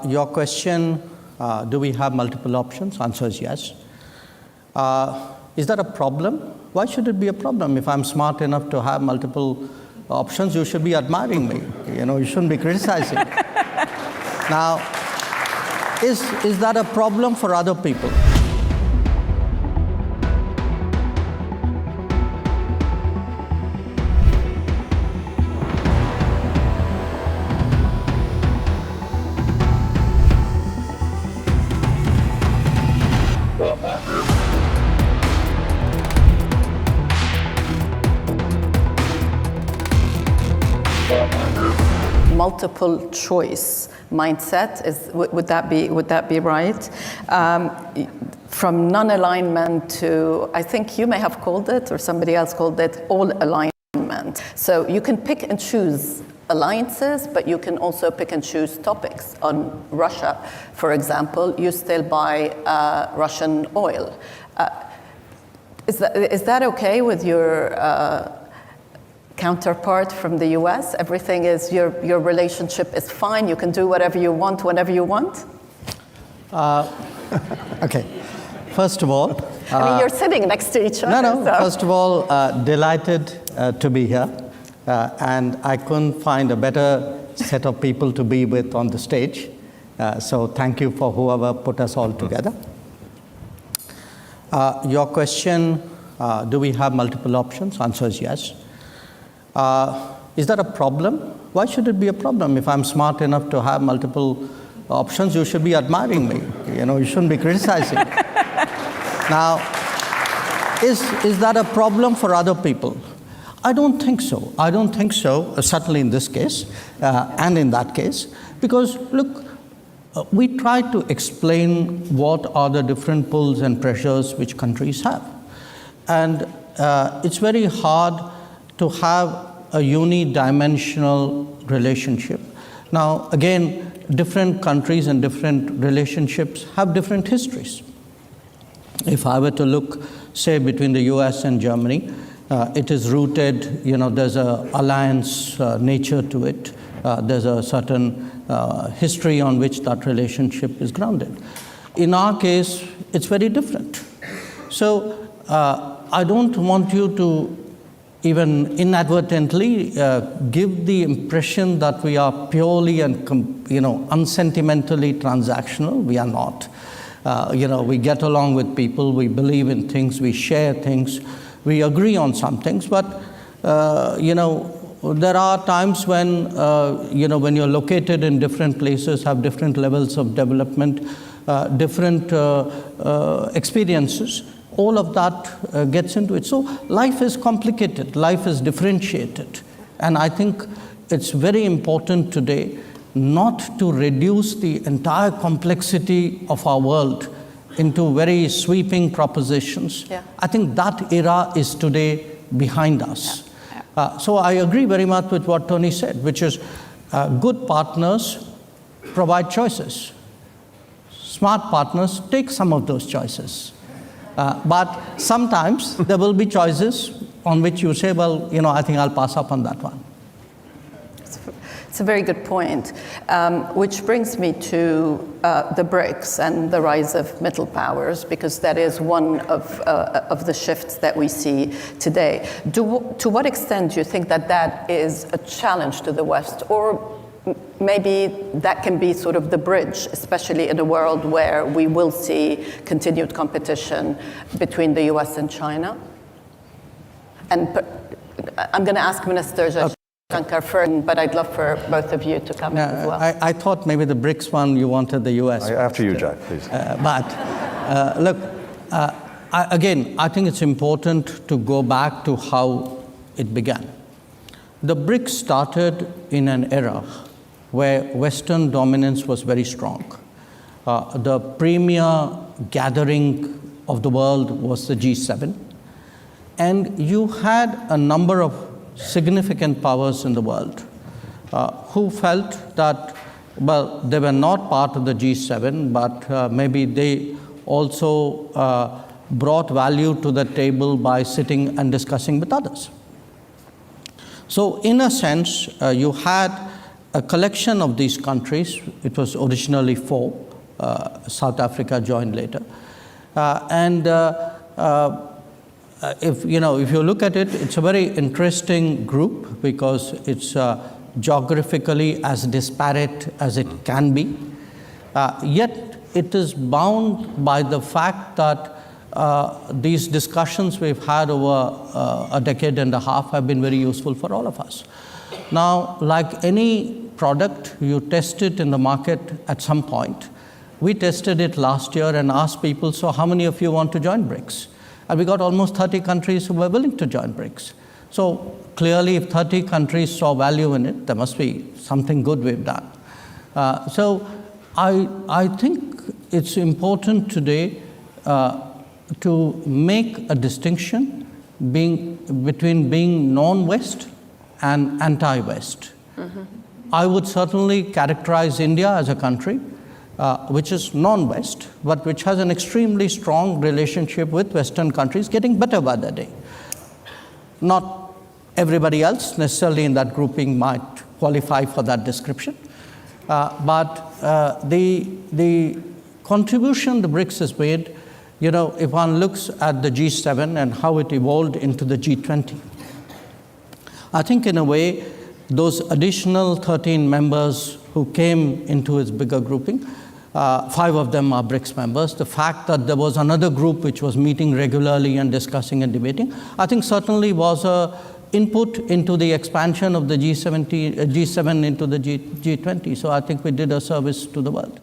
Your question, do we have multiple options? Answer is yes. Is that a problem? Why should it be a problem? If I'm smart enough to have multiple options, you should be admiring me. You shouldn't be criticizing. Now, is that a problem for other people? Multiple choice mindset would that be right? From non-alignment to, I think you may have called it, or somebody else called it, all alignment. So you can pick and choose alliances, but you can also pick and choose topics. On Russia, for example, you still buy Russian oil. Is that okay with your counterpart from the US? Everything is, your relationship is fine, you can do whatever you want, whenever you want? Okay, first of all... I mean, you're sitting next to each other. No. First of all, delighted to be here. And I couldn't find a better set of people to be with on the stage. So thank you for whoever put us all together. Your question, do we have multiple options? Answer is yes. Is that a problem? Why should it be a problem? If I'm smart enough to have multiple options, you should be admiring me. You shouldn't be criticizing. Now, is that a problem for other people? I don't think so. I don't think so, certainly in this case and in that case, because look, we try to explain what are the different pulls and pressures which countries have. And it's very hard to have a unidimensional relationship. Now, again, different countries and different relationships have different histories. If I were to look, say, between the US and Germany, it is rooted, there's an alliance nature to it. There's a certain history on which that relationship is grounded. In our case, it's very different. So I don't want you to even inadvertently give the impression that we are purely and unsentimentally transactional. We are not. We get along with people, we believe in things, we share things, we agree on some things, but there are times when when you're located in different places, have different levels of development, different experiences. All of that gets into it. So life is complicated, life is differentiated. And I think it's very important today not to reduce the entire complexity of our world into very sweeping propositions. Yeah. I think that era is today behind us. Yeah. So I agree very much with what Tony said, which is good partners provide choices. Smart partners take some of those choices. But sometimes there will be choices on which you say, well, I think I'll pass up on that one. It's a very good point, which brings me to the BRICS and the rise of middle powers, because that is one of the shifts that we see today. To what extent do you think that is a challenge to the West, or maybe that can be sort of the bridge, especially in a world where we will see continued competition between the US and China? And I'm going to ask Minister Jaishankar first, but I'd love for both of you to come in as well. I thought maybe the BRICS one, you wanted the US. After you, Jack, please. Look, again, I think it's important to go back to how it began. The BRICS started in an era where Western dominance was very strong. The premier gathering of the world was the G7. And you had a number of significant powers in the world who felt that, well, they were not part of the G7, but maybe they also brought value to the table by sitting and discussing with others. So in a sense, you had a collection of these countries. It was originally 4. South Africa joined later. If you look at it, it's a very interesting group because it's geographically as disparate as it can be. Yet it is bound by the fact that these discussions we've had over a decade and a half have been very useful for all of us. Now, like any product, you test it in the market at some point. We tested it last year and asked people, so how many of you want to join BRICS? And we got almost 30 countries who were willing to join BRICS. So clearly, if 30 countries saw value in it, there must be something good we've done. So I think it's important today to make a distinction between being non-West and anti-West. Mm-hmm. I would certainly characterize India as a country which is non-West, but which has an extremely strong relationship with Western countries, getting better by the day. Not everybody else necessarily in that grouping might qualify for that description, but the contribution the BRICS has made, if one looks at the G7 and how it evolved into the G20, I think in a way, those additional 13 members who came into its bigger grouping, 5 of them are BRICS members. The fact that there was another group which was meeting regularly and discussing and debating, I think certainly was an input into the expansion of the G7 into the G20. So I think we did a service to the world.